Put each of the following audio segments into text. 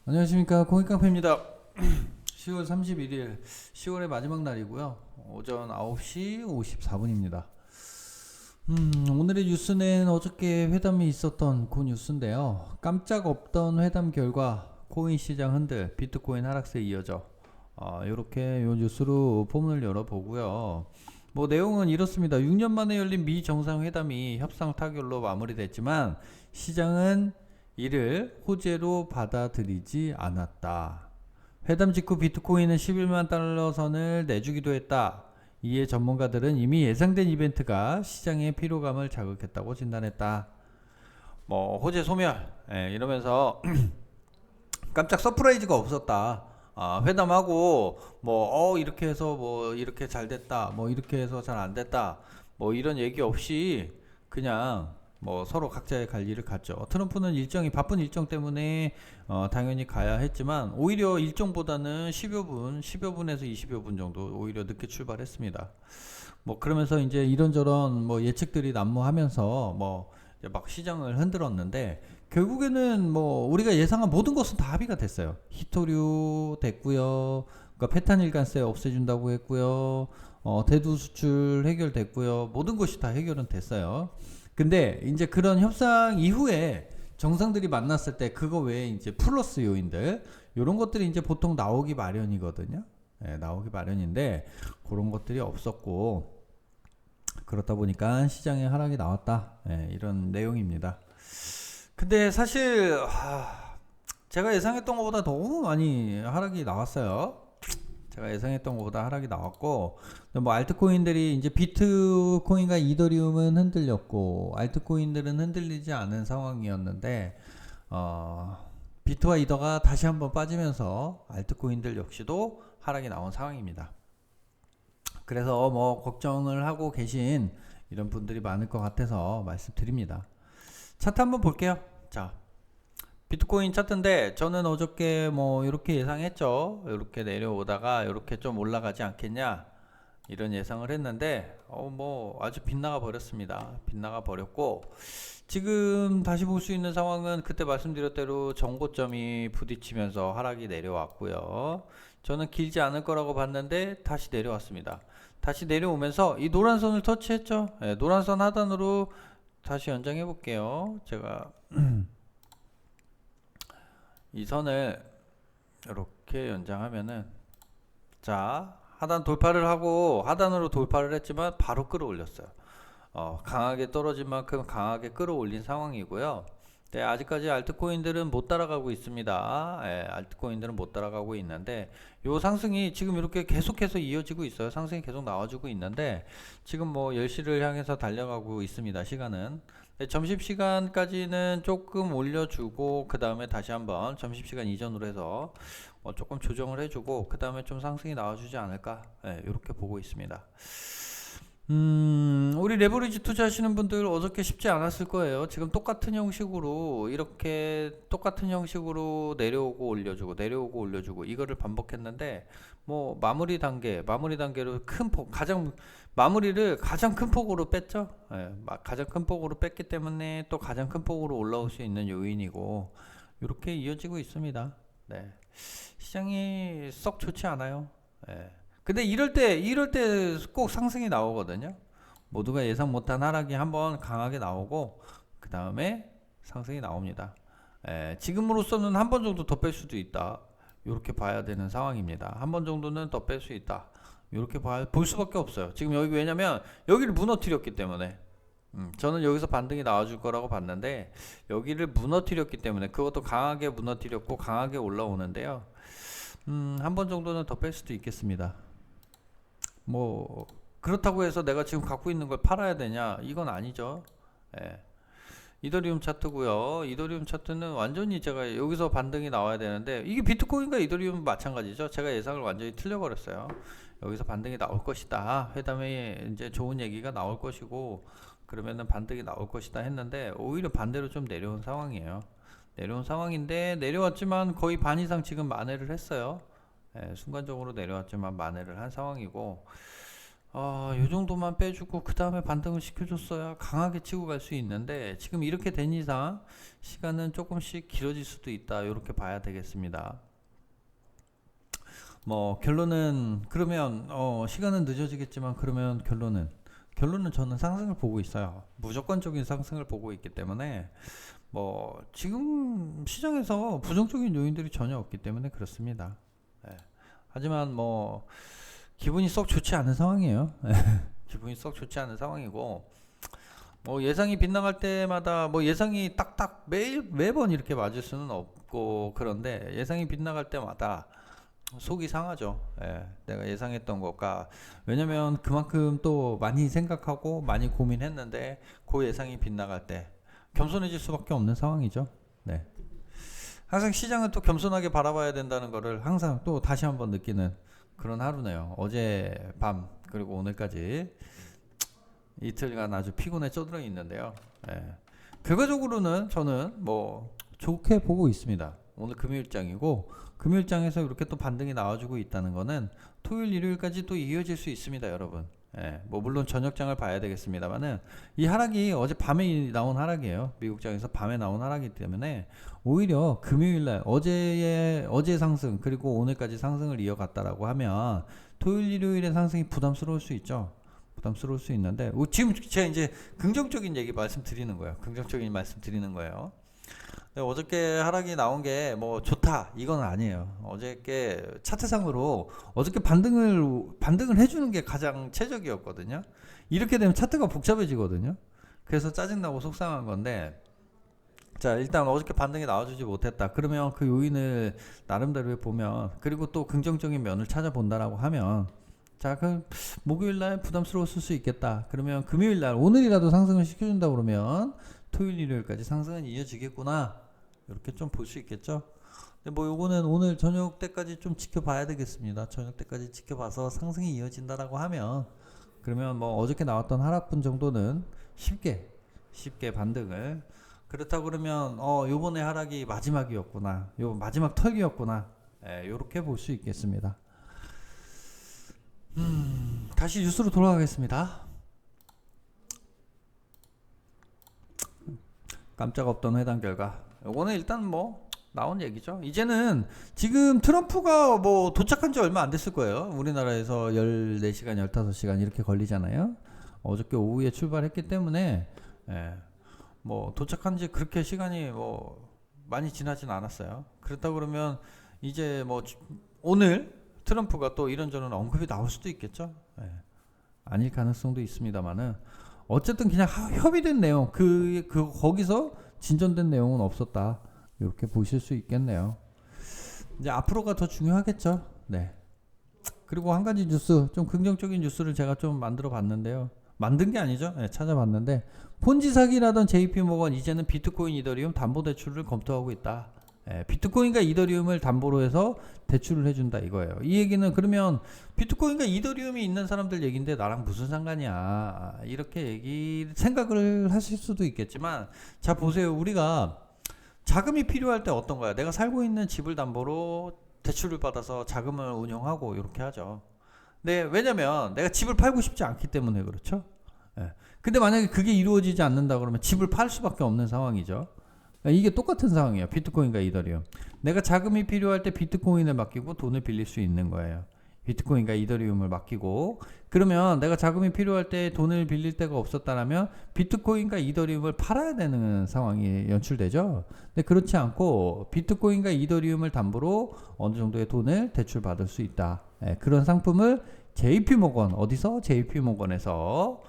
안녕하십니까, 코인깡패입니다. 10월 31일 10월의 마지막 날이고요. 오전 9시 54분입니다. 오늘의 뉴스는 어저께 회담이 있었던 그 뉴스인데요. 깜짝 없던 회담 결과 코인 시장 흔들, 비트코인 하락세에 이어져 이렇게 요 뉴스로 포문을 열어보고요. 뭐 내용은 이렇습니다. 6년 만에 열린 미 정상회담이 협상 타결로 마무리됐지만 시장은 이를 호재로 받아들이지 않았다. 회담 직후 비트코인은 11만 달러 선을 내주기도 했다. 이에 전문가들은 이미 예상된 이벤트가 시장의 피로감을 자극했다고 진단했다. 뭐 호재 소멸 이러면서 깜짝 서프라이즈가 없었다. 회담하고 뭐 이렇게 해서 뭐 이렇게 잘 됐다. 뭐 이렇게 해서 잘 안 됐다. 뭐 이런 얘기 없이 그냥 뭐 서로 각자의 갈 일을 갔죠. 트럼프는 일정이 바쁜 일정 때문에 당연히 가야 했지만 오히려 일정보다는 10여 분에서 20여 분 정도 오히려 늦게 출발했습니다. 뭐 그러면서 이제 이런저런 뭐 예측들이 난무하면서 뭐 이제 막 시장을 흔들었는데 결국에는 뭐 우리가 예상한 모든 것은 다 합의가 됐어요. 히토류 됐고요. 그러니까 페탄일관세 없애준다고 했고요. 대두 수출 해결됐고요. 모든 것이 다 해결은 됐어요. 근데 이제 그런 협상 이후에 정상들이 만났을 때 그거 외에 이제 플러스 요인들 이런 것들이 이제 보통 나오기 마련이거든요. 나오기 마련인데 그런 것들이 없었고 그렇다 보니까 시장에 하락이 나왔다. 이런 내용입니다. 근데 사실 제가 예상했던 것보다 너무 많이 하락이 나왔어요. 제가 예상했던 것보다 하락이 나왔고 뭐 알트코인들이 이제 비트코인과 이더리움은 흔들렸고 알트코인들은 흔들리지 않은 상황이었는데 비트와 이더가 다시 한번 빠지면서 알트코인들 역시도 하락이 나온 상황입니다. 그래서 뭐 걱정을 하고 계신 이런 분들이 많을 것 같아서 말씀드립니다. 차트 한번 볼게요. 자, 비트코인 차트인데 저는 어저께 뭐 이렇게 예상했죠. 이렇게 내려오다가 이렇게 좀 올라가지 않겠냐 이런 예상을 했는데 뭐 아주 빗나가 버렸습니다. 빗나가 버렸고 지금 다시 볼 수 있는 상황은 그때 말씀드렸대로 정고점이 부딪히면서 하락이 내려왔고요. 저는 길지 않을 거라고 봤는데 다시 내려왔습니다. 다시 내려오면서 이 노란 선을 터치했죠. 노란 선 하단으로 다시 연장해 볼게요. 제가 이 선을 이렇게 연장하면은 자 하단 돌파를 하고 하단으로 돌파를 했지만 바로 끌어올렸어요. 강하게 떨어진 만큼 강하게 끌어올린 상황이고요. 네, 아직까지 알트코인들은 못 따라가고 있습니다. 알트코인들은 못 따라가고 있는데 요 상승이 지금 이렇게 계속해서 이어지고 있어요. 상승이 계속 나와주고 있는데 지금 뭐 10시를 향해서 달려가고 있습니다. 시간은 네, 점심시간까지는 조금 올려주고 그 다음에 다시 한번 점심시간 이전으로 해서 조금 조정을 해주고 그 다음에 좀 상승이 나와주지 않을까 이렇게 보고 있습니다. 우리 레버리지 투자하시는 분들 어저께 쉽지 않았을 거예요. 지금 똑같은 형식으로 이렇게 똑같은 형식으로 내려오고 올려주고 내려오고 올려주고 이거를 반복했는데 뭐 마무리 단계로 큰 폭, 가장 마무리를 가장 큰 폭으로 뺐죠. 가장 큰 폭으로 뺐기 때문에 또 가장 큰 폭으로 올라올 수 있는 요인이고 이렇게 이어지고 있습니다. 네. 시장이 썩 좋지 않아요. 예. 근데 이럴 때 꼭 상승이 나오거든요. 모두가 예상 못한 하락이 한번 강하게 나오고 그 다음에 상승이 나옵니다. 지금으로서는 한 번 정도 더 뺄 수도 있다. 이렇게 봐야 되는 상황입니다. 한 번 정도는 더 뺄 수 있다. 이렇게 볼 수밖에 없어요. 지금 여기 왜냐면 여기를 무너뜨렸기 때문에 저는 여기서 반등이 나와줄 거라고 봤는데 여기를 무너뜨렸기 때문에 그것도 강하게 무너뜨렸고 강하게 올라오는데요. 한 번 정도는 더 뺄 수도 있겠습니다. 뭐 그렇다고 해서 내가 지금 갖고 있는 걸 팔아야 되냐? 이건 아니죠. 예. 이더리움 차트고요. 이더리움 차트는 완전히 제가 여기서 반등이 나와야 되는데 이게 비트코인과 이더리움 마찬가지죠. 제가 예상을 완전히 틀려버렸어요. 여기서 반등이 나올 것이다. 회담에 이제 좋은 얘기가 나올 것이고 그러면은 반등이 나올 것이다 했는데 오히려 반대로 좀 내려온 상황이에요. 내려온 상황인데 내려왔지만 거의 반 이상 지금 만회를 했어요. 순간적으로 내려왔지만 만회를 한 상황이고 요 정도만 빼주고 그 다음에 반등을 시켜줬어야 강하게 치고 갈 수 있는데 지금 이렇게 된 이상 시간은 조금씩 길어질 수도 있다. 이렇게 봐야 되겠습니다. 뭐 결론은 그러면 시간은 늦어지겠지만 그러면 결론은 저는 상승을 보고 있어요. 무조건적인 상승을 보고 있기 때문에 뭐 지금 시장에서 부정적인 요인들이 전혀 없기 때문에 그렇습니다. 예. 하지만 뭐 기분이 썩 좋지 않은 상황이에요. 기분이 썩 좋지 않은 상황이고 뭐 예상이 빗나갈 때마다 뭐 예상이 딱딱 매번 이렇게 맞을 수는 없고 그런데 예상이 빗나갈 때마다 속이 상하죠. 예, 내가 예상했던 것과 왜냐면 그만큼 또 많이 생각하고 많이 고민했는데 그 예상이 빗나갈 때 겸손해질 수밖에 없는 상황이죠. 네. 항상 시장은 또 겸손하게 바라봐야 된다는 거를 항상 또 다시 한번 느끼는 그런 하루네요. 어제 밤 그리고 오늘까지 이틀간 아주 피곤에 쩌들어 있는데요. 예. 결과적으로는 저는 뭐 좋게 보고 있습니다. 오늘 금요일장이고 금요일장에서 이렇게 또 반등이 나와주고 있다는 거는 토요일 일요일까지 또 이어질 수 있습니다, 여러분. 예, 뭐 물론 저녁장을 봐야 되겠습니다만은 이 하락이 어제 밤에 나온 하락이에요. 미국장에서 밤에 나온 하락이기 때문에 오히려 금요일날 어제 상승 그리고 오늘까지 상승을 이어갔다라고 하면 토요일 일요일의 상승이 부담스러울 수 있죠. 부담스러울 수 있는데 지금 제가 이제 긍정적인 얘기 말씀드리는 거예요. 긍정적인 말씀드리는 거예요. 어저께 하락이 나온 게 뭐 좋다 이건 아니에요. 어저께 차트상으로 어저께 반등을 해주는 게 가장 최적이었거든요. 이렇게 되면 차트가 복잡해지거든요. 그래서 짜증나고 속상한 건데 자 일단 어저께 반등이 나와주지 못했다. 그러면 그 요인을 나름대로 보면 그리고 또 긍정적인 면을 찾아본다라고 하면 자 그럼 목요일날 부담스러웠을 수 있겠다. 그러면 금요일날 오늘이라도 상승을 시켜준다 그러면 토요일 일요일까지 상승은 이어지겠구나 이렇게 좀 볼 수 있겠죠. 근데 뭐 요거는 오늘 저녁 때까지 좀 지켜봐야 되겠습니다. 저녁 때까지 지켜봐서 상승이 이어진다라고 하면 그러면 뭐 어저께 나왔던 하락분 정도는 쉽게 반등을 그렇다 그러면 요번에 하락이 마지막이었구나 요 마지막 털기였구나 요렇게 볼 수 있겠습니다. 다시 뉴스로 돌아가겠습니다. 깜짝 없던 회담 결과 요거는 일단 뭐 나온 얘기죠. 이제는 지금 트럼프가 뭐 도착한 지 얼마 안 됐을 거예요. 우리나라에서 14시간 15시간 이렇게 걸리잖아요. 어저께 오후에 출발했기 때문에 뭐 도착한 지 그렇게 시간이 뭐 많이 지나진 않았어요. 그렇다 그러면 이제 뭐 오늘 트럼프가 또 이런저런 언급이 나올 수도 있겠죠. 아닐 가능성도 있습니다만은 어쨌든 그냥 협의된 내용 거기서 진전된 내용은 없었다 이렇게 보실 수 있겠네요. 이제 앞으로가 더 중요하겠죠. 네. 그리고 한 가지 뉴스 좀 긍정적인 뉴스를 제가 좀 만들어 봤는데요. 만든 게 아니죠. 네, 찾아봤는데 폰지 사기라던 JP모건 이제는 비트코인 이더리움 담보대출을 검토하고 있다. 비트코인과 이더리움을 담보로 해서 대출을 해준다 이거예요. 이 얘기는 그러면 비트코인과 이더리움이 있는 사람들 얘기인데 나랑 무슨 상관이야 이렇게 생각을 하실 수도 있겠지만 자 보세요. 우리가 자금이 필요할 때 어떤 거야? 내가 살고 있는 집을 담보로 대출을 받아서 자금을 운용하고 이렇게 하죠. 네, 왜냐면 내가 집을 팔고 싶지 않기 때문에 그렇죠. 근데 만약에 그게 이루어지지 않는다 그러면 집을 팔 수밖에 없는 상황이죠. 이게 똑같은 상황이에요. 비트코인과 이더리움. 내가 자금이 필요할 때 비트코인을 맡기고 돈을 빌릴 수 있는 거예요. 비트코인과 이더리움을 맡기고 그러면 내가 자금이 필요할 때 돈을 빌릴 데가 없었다면 비트코인과 이더리움을 팔아야 되는 상황이 연출되죠. 근데 그렇지 않고 비트코인과 이더리움을 담보로 어느 정도의 돈을 대출받을 수 있다. 그런 상품을 JP모건 어디서? JP모건에서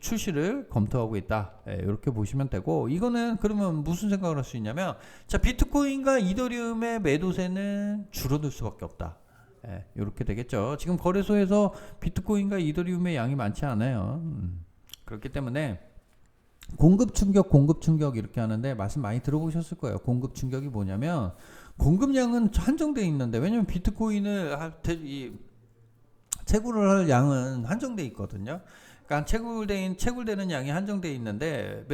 출시를 검토하고 있다. 이렇게 보시면 되고 이거는 그러면 무슨 생각을 할 수 있냐면 자 비트코인과 이더리움의 매도세는 줄어들 수밖에 없다. 이렇게 되겠죠. 지금 거래소에서 비트코인과 이더리움의 양이 많지 않아요. 그렇기 때문에 공급 충격 이렇게 하는데 말씀 많이 들어보셨을 거예요. 공급 충격이 뭐냐면 공급량은 한정되어 있는데 왜냐면 비트코인을 채굴을 할 양은 한정되어 있거든요. 그러니까 채굴되는 양이 한정되어 있는데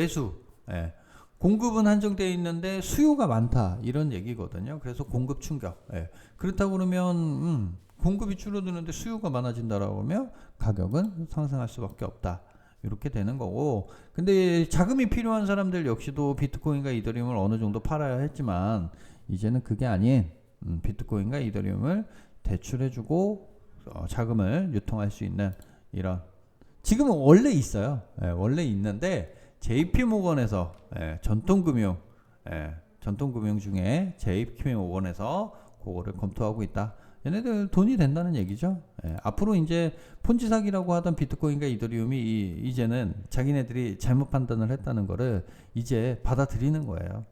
공급은 한정되어 있는데 수요가 많다 이런 얘기거든요. 그래서 공급 충격. 그렇다고 그러면 공급이 줄어드는데 수요가 많아진다라고 하면 가격은 상승할 수밖에 없다. 이렇게 되는 거고, 근데 자금이 필요한 사람들 역시도 비트코인과 이더리움을 어느 정도 팔아야 했지만 이제는 그게 아닌 비트코인과 이더리움을 대출해주고 자금을 유통할 수 있는 이런, 지금은 원래 있어요. 원래 있는데 JP모건에서 전통금융 중에 JP모건에서 그거를 검토하고 있다. 얘네들 돈이 된다는 얘기죠. 앞으로 이제 폰지 사기라고 하던 비트코인과 이더리움이 이제는 자기네들이 잘못 판단을 했다는 거를 이제 받아들이는 거예요.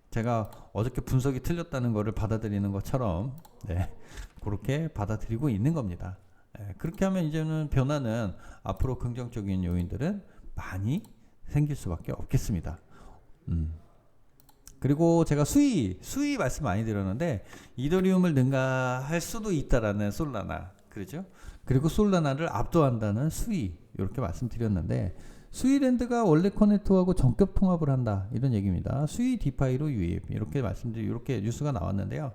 제가 어저께 분석이 틀렸다는 거를 받아들이는 것처럼 그렇게 받아들이고 있는 겁니다. 그렇게 하면 이제는 변화는, 앞으로 긍정적인 요인들은 많이 생길 수밖에 없겠습니다. 그리고 제가 수위 말씀 많이 드렸는데, 이더리움을 능가할 수도 있다라는 솔라나, 그렇죠? 그리고 솔라나를 압도한다는 수위, 이렇게 말씀드렸는데, 수위랜드가 원래 커넥트하고 전격 통합을 한다, 이런 얘기입니다. 수위 디파이로 유입, 이렇게 이렇게 뉴스가 나왔는데요.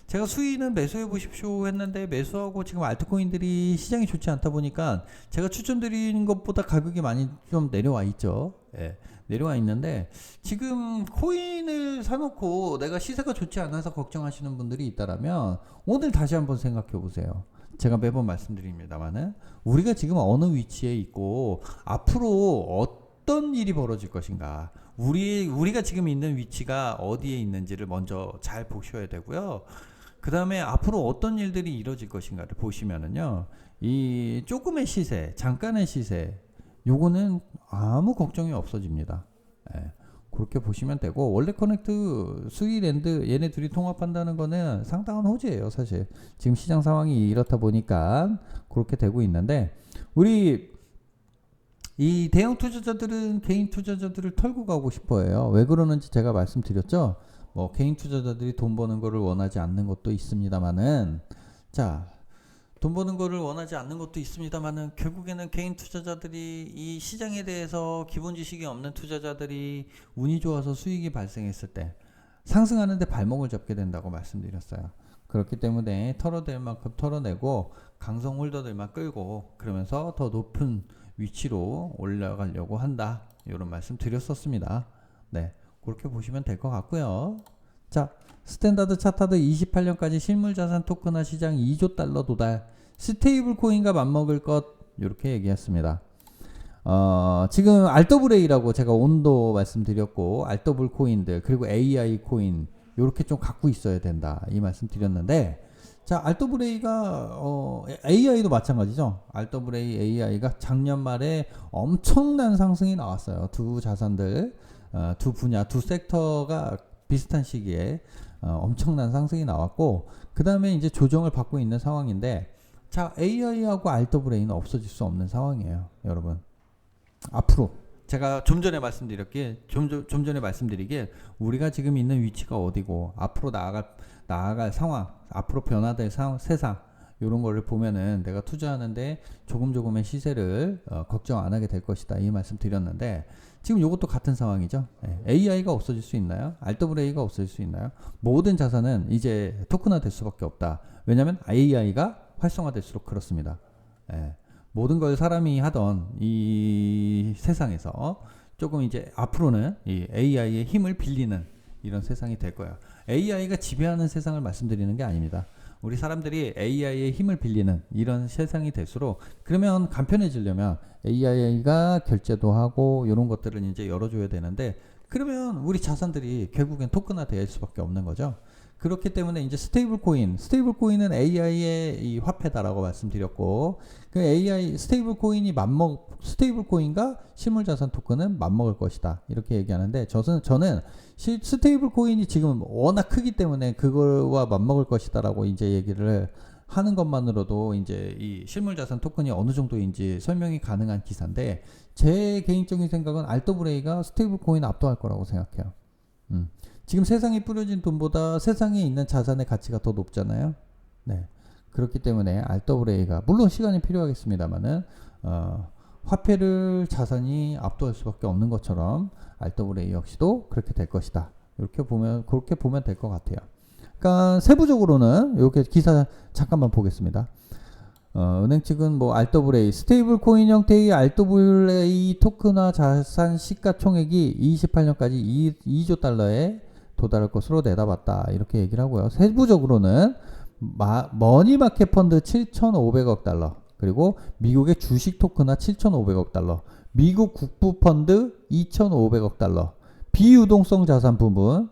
제가 수위는 매수해 보십시오 했는데, 매수하고 지금 알트코인들이 시장이 좋지 않다 보니까 제가 추천드리는 것보다 가격이 많이 좀 내려와 있죠. 내려와 있는데, 지금 코인을 사놓고 내가 시세가 좋지 않아서 걱정하시는 분들이 있다라면 오늘 다시 한번 생각해 보세요. 제가 매번 말씀드립니다만은, 우리가 지금 어느 위치에 있고 앞으로 어떤 일이 벌어질 것인가, 우리가 지금 있는 위치가 어디에 있는지를 먼저 잘 보셔야 되고요. 그 다음에 앞으로 어떤 일들이 이루어질 것인가를 보시면은요, 이 조금의 시세, 잠깐의 시세, 요거는 아무 걱정이 없어집니다. 그렇게 보시면 되고, 원래 커넥트, 스위랜드 얘네 둘이 통합한다는 거는 상당한 호재예요. 사실 지금 시장 상황이 이렇다 보니까 그렇게 되고 있는데, 우리 이 대형 투자자들은 개인 투자자들을 털고 가고 싶어해요. 왜 그러는지 제가 말씀드렸죠. 뭐 개인 투자자들이 돈 버는 거를 원하지 않는 것도 있습니다만은, 자, 돈 버는 거를 원하지 않는 것도 있습니다만은, 결국에는 개인 투자자들이, 이 시장에 대해서 기본 지식이 없는 투자자들이 운이 좋아서 수익이 발생했을 때 상승하는데 발목을 잡게 된다고 말씀드렸어요. 그렇기 때문에 털어낼 만큼 털어내고 강성 홀더들만 끌고, 그러면서 더 높은 위치로 올라가려고 한다, 이런 말씀 드렸었습니다. 그렇게 보시면 될 것 같고요. 자, 스탠다드 차타드 28년까지 실물자산 토큰화 시장 2조 달러 도달, 스테이블 코인과 맞먹을 것, 이렇게 얘기했습니다. 지금 RAA라고 제가 온도 말씀드렸고, RAA 코인들, 그리고 AI 코인, 이렇게 좀 갖고 있어야 된다, 이 말씀 드렸는데, 자, RAA가 AI도 마찬가지죠. RAA, AI가 작년 말에 엄청난 상승이 나왔어요. 두 자산들, 두 분야, 두 섹터가 비슷한 시기에 엄청난 상승이 나왔고, 그 다음에 이제 조정을 받고 있는 상황인데, 자, AI하고 RAA는 없어질 수 없는 상황이에요, 여러분. 앞으로 제가 좀 전에 말씀드리길, 우리가 지금 있는 위치가 어디고 앞으로 나아갈 상황, 앞으로 변화될 세상, 이런 거를 보면은 내가 투자하는데 조금의 시세를 걱정 안 하게 될 것이다, 이 말씀 드렸는데, 지금 이것도 같은 상황이죠. AI가 없어질 수 있나요? RAA가 없어질 수 있나요? 모든 자산은 이제 토큰화 될 수밖에 없다. 왜냐하면 AI가 활성화될수록 그렇습니다. 모든 걸 사람이 하던 이 세상에서 조금 이제 앞으로는 이 AI의 힘을 빌리는 이런 세상이 될 거예요. AI가 지배하는 세상을 말씀드리는 게 아닙니다. 우리 사람들이 AI의 힘을 빌리는 이런 세상이 될수록, 그러면 간편해지려면 AI가 결제도 하고 이런 것들을 이제 열어줘야 되는데, 그러면 우리 자산들이 결국엔 토큰화 될 수밖에 없는 거죠. 그렇기 때문에 이제 스테이블 코인은 AI의 이 화폐다라고 말씀드렸고, 그 AI 스테이블 코인과 실물 자산 토큰은 맞먹을 것이다, 이렇게 얘기하는데, 저는 스테이블 코인이 지금 워낙 크기 때문에 그거와 맞먹을 것이다라고 이제 얘기를 하는 것만으로도 이제 이 실물 자산 토큰이 어느 정도인지 설명이 가능한 기사인데, 제 개인적인 생각은 RAA가 스테이블 코인 압도할 거라고 생각해요. 지금 세상에 뿌려진 돈보다 세상에 있는 자산의 가치가 더 높잖아요. 그렇기 때문에 RAA가, 물론 시간이 필요하겠습니다만은, 화폐를 자산이 압도할 수밖에 없는 것처럼 RAA 역시도 그렇게 될 것이다. 그렇게 보면 될 것 같아요. 그러니까 세부적으로는 이렇게 기사 잠깐만 보겠습니다. 은행 측은 뭐 RWA 스테이블 코인 형태의 RWA 토큰화 자산 시가총액이 28년까지 2조 달러에 도달할 것으로 내다봤다. 이렇게 얘기를 하고요. 세부적으로는 머니마켓 펀드 7,500억 달러, 그리고 미국의 주식 토큰화 7,500억 달러, 미국 국부 펀드 2,500억 달러, 비유동성 자산 부분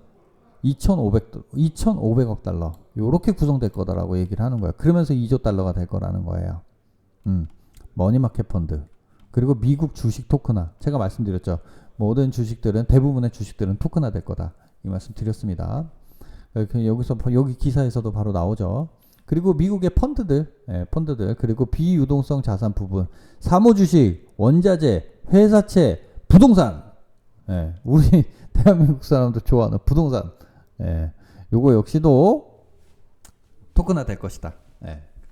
2,500억 달러, 요렇게 구성될 거다라고 얘기를 하는 거예요. 그러면서 2조 달러가 될 거라는 거예요. 머니마켓 펀드, 그리고 미국 주식 토큰화. 제가 말씀드렸죠. 모든 주식들은, 대부분의 주식들은 토큰화 될 거다. 이 말씀 드렸습니다. 여기서, 여기 기사에서도 바로 나오죠. 그리고 미국의 펀드들, 그리고 비유동성 자산 부분, 사모주식, 원자재, 회사채, 부동산. 우리 대한민국 사람들 좋아하는 부동산. 요거 역시도 토큰화 될 것이다.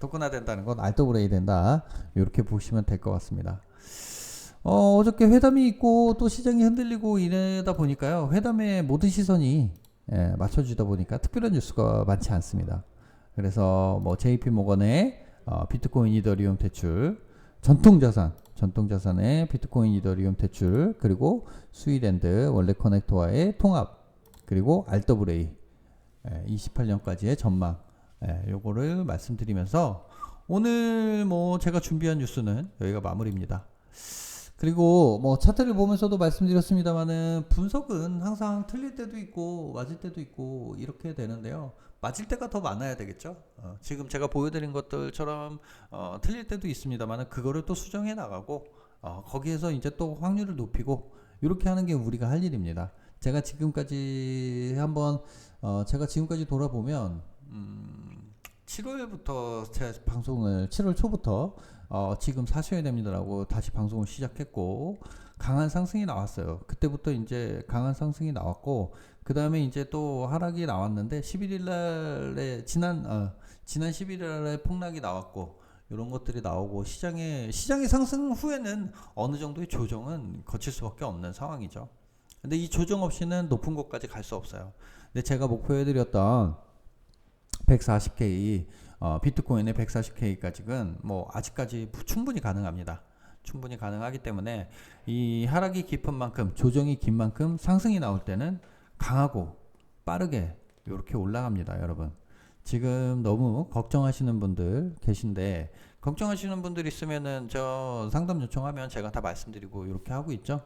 토큰화 된다는 건 RWA 된다. 이렇게 보시면 될 것 같습니다. 어저께 회담이 있고 또 시장이 흔들리고 이러다 보니까요. 회담에 모든 시선이 맞춰주다 보니까 특별한 뉴스가 많지 않습니다. 그래서 뭐 JP 모건의 비트코인 이더리움 대출, 전통자산의 비트코인 이더리움 대출, 그리고 스위덴드 원래 커넥터와의 통합, 그리고 RWA 28년까지의 전망, 요거를 말씀드리면서 오늘 뭐 제가 준비한 뉴스는 여기가 마무리입니다. 그리고 뭐 차트를 보면서도 말씀드렸습니다만은 분석은 항상 틀릴 때도 있고 맞을 때도 있고 이렇게 되는데요. 맞을 때가 더 많아야 되겠죠. 지금 제가 보여드린 것들처럼 틀릴 때도 있습니다만은 그거를 또 수정해 나가고 거기에서 이제 또 확률을 높이고 이렇게 하는 게 우리가 할 일입니다. 제가 지금까지 돌아보면 7월부터 제 방송을 7월 초부터 지금 사셔야 됩니다라고 다시 방송을 시작했고 강한 상승이 나왔어요. 그때부터 이제 강한 상승이 나왔고 그 다음에 이제 또 하락이 나왔는데 11일날에 지난 11일날에 폭락이 나왔고 이런 것들이 나오고 시장의 상승 후에는 어느 정도의 조정은 거칠 수밖에 없는 상황이죠. 근데 이 조정 없이는 높은 곳까지 갈 수 없어요. 근데 제가 목표해드렸던 140K 비트코인의 140K까지는 뭐 아직까지 충분히 가능합니다. 충분히 가능하기 때문에 이 하락이 깊은 만큼, 조정이 긴 만큼 상승이 나올 때는 강하고 빠르게 이렇게 올라갑니다. 여러분 지금 너무 걱정하시는 분들 계신데, 걱정하시는 분들 있으면은 저 상담 요청하면 제가 다 말씀드리고 이렇게 하고 있죠.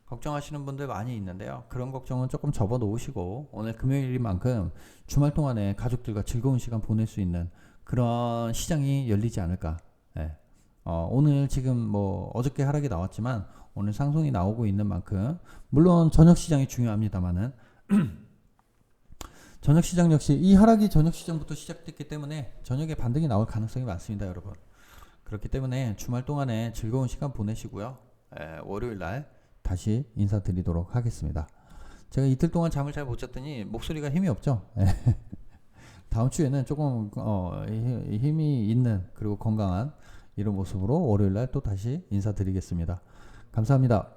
걱정하시는 분들 많이 있는데요. 그런 걱정은 조금 접어 놓으시고 오늘 금요일인 만큼 주말 동안에 가족들과 즐거운 시간 보낼 수 있는 그런 시장이 열리지 않을까. 오늘 지금 뭐 어저께 하락이 나왔지만 오늘 상승이 나오고 있는 만큼, 물론 저녁 시장이 중요합니다만은 저녁 시장 역시 이 하락이 저녁 시장부터 시작됐기 때문에 저녁에 반등이 나올 가능성이 많습니다, 여러분. 그렇기 때문에 주말 동안에 즐거운 시간 보내시고요. 월요일 날 다시 인사드리도록 하겠습니다. 제가 이틀 동안 잠을 잘 못 잤더니 목소리가 힘이 없죠. 다음 주에는 조금 힘이 있는 그리고 건강한 이런 모습으로 월요일 날 또 다시 인사드리겠습니다. 감사합니다.